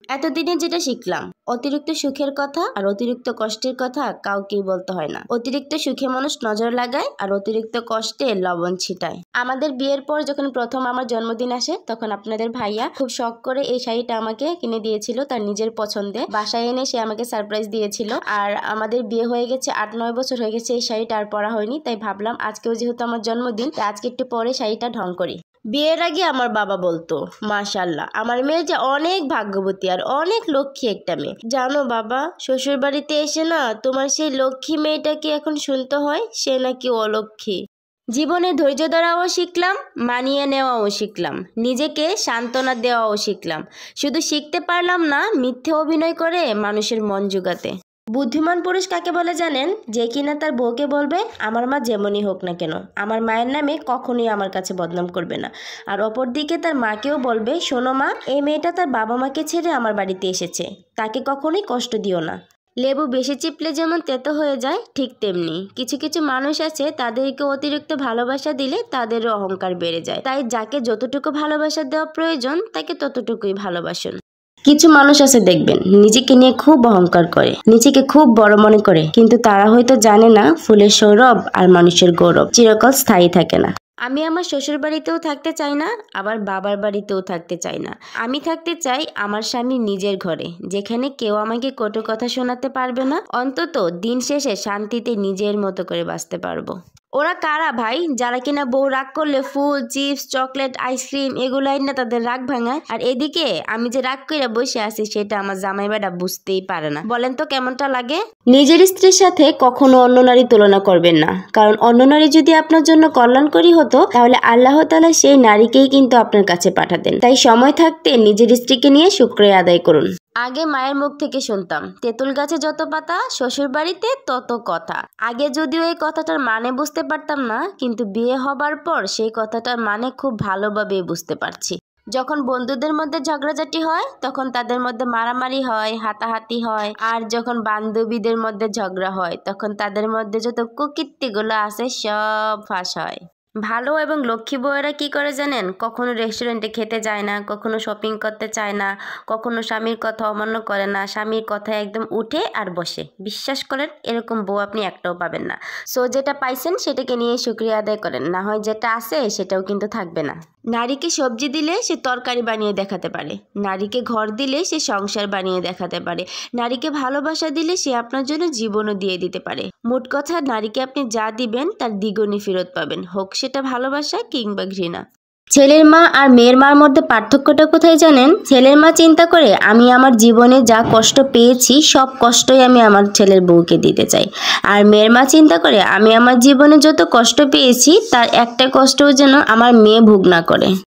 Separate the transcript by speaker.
Speaker 1: এতদিনে যেটা শিখলাম, অতিরিক্ত সুখের কথা আর অতিরিক্ত কষ্টের কথা কাউকেই বলতে হয় না। অতিরিক্ত সুখে মানুষ নজর লাগায় আর অতিরিক্ত কষ্টে লবণ ছিটায়। আমাদের বিয়ের পর যখন প্রথম আমার জন্মদিন আসে, তখন আপনাদের ভাইয়া খুব শখ করে এই শাড়িটা আমাকে কিনে দিয়েছিল তার নিজের পছন্দে। বাসায় এনে সে আমাকে সারপ্রাইজ দিয়েছিল। আর আমাদের বিয়ে হয়ে গেছে 8-9 বছর হয়ে গেছে, এই শাড়িটা আর পরা হয়নি। তাই ভাবলাম আজকেও যেহেতু আমার জন্মদিন, তাই আজকে একটু পরে শাড়িটা ঢং করি। বিয়ের আগে আমার বাবা বলতো, মাশাআল্লাহ আমার মেয়ে যে অনেক ভাগ্যবতী আর অনেক লক্ষ্মী একটা মেয়ে। জানো বাবা, শ্বশুর বাড়িতে এসে না তোমার সেই লক্ষ্মী মেয়েটাকে এখন শুনতে হয় সে নাকি অলক্ষ্মী। জীবনে ধৈর্য ধরাও শিখলাম, মানিয়ে নেওয়াও শিখলাম, নিজেকে সান্ত্বনা দেওয়াও শিখলাম। শুধু শিখতে পারলাম না মিথ্যে অভিনয় করে মানুষের মন জোগাতে। বুদ্ধিমান পুরুষ কাকে বলে জানেন? যে কিনা তার বউকে বলবে আমার মা যেমনই হোক না কেন আমার মায়ের নামে কখনোই আমার কাছে বদনাম করবে না। আর অপরদিকে তার মাকেও বলবে, শোনো মা, এই মেয়েটা তার বাবা মাকে ছেড়ে আমার বাড়িতে এসেছে, তাকে কখনোই কষ্ট দিও না। লেবু বেশি চিপলে যেমন তেতো হয়ে যায়, ঠিক তেমনি কিছু কিছু মানুষ আছে তাদেরকে অতিরিক্ত ভালোবাসা দিলে তাদেরও অহংকার বেড়ে যায়। তাই যাকে যতটুকু ভালোবাসা দেওয়া প্রয়োজন তাকে ততটুকুই ভালোবাসুন। কিছু মানুষ আছে দেখবেন নিজেকে নিয়ে খুব অহংকার করে, নিজেকে খুব বড় মনে করে, কিন্তু তারা হয়তো জানে না ফুলের সৌরভ আর মানুষের গৌরব চিরকাল স্থায়ী থাকে না। আমি আমার শ্বশুর বাড়িতেও থাকতে চাই না, আবার বাবার বাড়িতেও থাকতে চাই না। আমি থাকতে চাই আমার স্বামী নিজের ঘরে, যেখানে কেউ আমাকে কটু কথা শোনাতে পারবে না। অন্তত দিন শেষে শান্তিতে নিজের মতো করে বাঁচতে পারবো। ওরা কারা ভাই, যারা কিনা বউ রাগ করলে ফুল, চিপস, চকলেট, আইসক্রিম এগুলো না তাদের রাগ ভাঙায়, আর এদিকে আমি যে রাগ করে বসে আছি সেটা আমার জামাই বেটা বুঝতেই পারে না। বলেন তো কেমনটা লাগে? নিজের স্ত্রীর সাথে কখনো অন্য নারী তুলনা করবেন না, কারণ অন্য নারী যদি আপনার জন্য কল্যাণকরী হতো তাহলে আল্লাহ তাআলা সেই নারীকেই কিন্তু আপনার কাছে পাঠাতেন। তাই সময় থাকতে নিজের স্ত্রীকে নিয়ে শুকরিয়া আদায় করুন। আগে মায়ের মুখ থেকে শুনতাম, তেঁতুল গাছে যত পাতা শ্বশুর বাড়িতে তত কথা। আগে যদিও এই কথাটার মানে বুঝতে পারতাম না, কিন্তু বিয়ে হবার পর সেই কথাটার মানে খুব ভালোভাবে বুঝতে পারছি। যখন বন্ধুদের মধ্যে ঝগড়াঝাটি হয় তখন তাদের মধ্যে মারামারি হয়, হাতাহাতি হয়, আর যখন বান্ধবীদের মধ্যে ঝগড়া হয় তখন তাদের মধ্যে যত কুকীর্তিগুলো আছে সব ফাঁস হয়। ভালো এবং লক্ষ্মী বউয়েরা কি করে জানেন? কখনো রেস্টুরেন্টে খেতে যায় না, কখনো শপিং করতে চায় না, কখনো স্বামীর কথা অমান্য করে না, স্বামীর কথায় একদম উঠে আর বসে। বিশ্বাস করেন এরকম বউ আপনি একটাও পাবেন না। সো যেটা পাইছেন সেটাকে নিয়ে শুকরিয়া আদায় করেন, না হয় যেটা আছে সেটাও কিন্তু থাকবে না। নারীকে সবজি দিলে সে তরকারি বানিয়ে দেখাতে পারে, নারীকে ঘর দিলে সে সংসার বানিয়ে দেখাতে পারে, নারীকে ভালোবাসা দিলে সে আপনার জন্য জীবনও দিয়ে দিতে পারে। মোট কথা, নারীকে আপনি যা দিবেন তার দ্বিগুণই ফেরত পাবেন, হোক সেটা ভালোবাসা কিংবা ঘৃণা। ছেলের মা আর মেয়ের মার মধ্যে পার্থক্যটা কোথায় জানেন? ছেলের মা চিন্তা করে আমি আমার জীবনে যা কষ্ট পেয়েছি সব কষ্টই আমি আমার ছেলের বউকে দিতে চাই, আর মেয়ের মা চিন্তা করে আমি আমার জীবনে যত কষ্ট পেয়েছি তার একটা কষ্টও যেন আমার মেয়ে ভোগ না করে।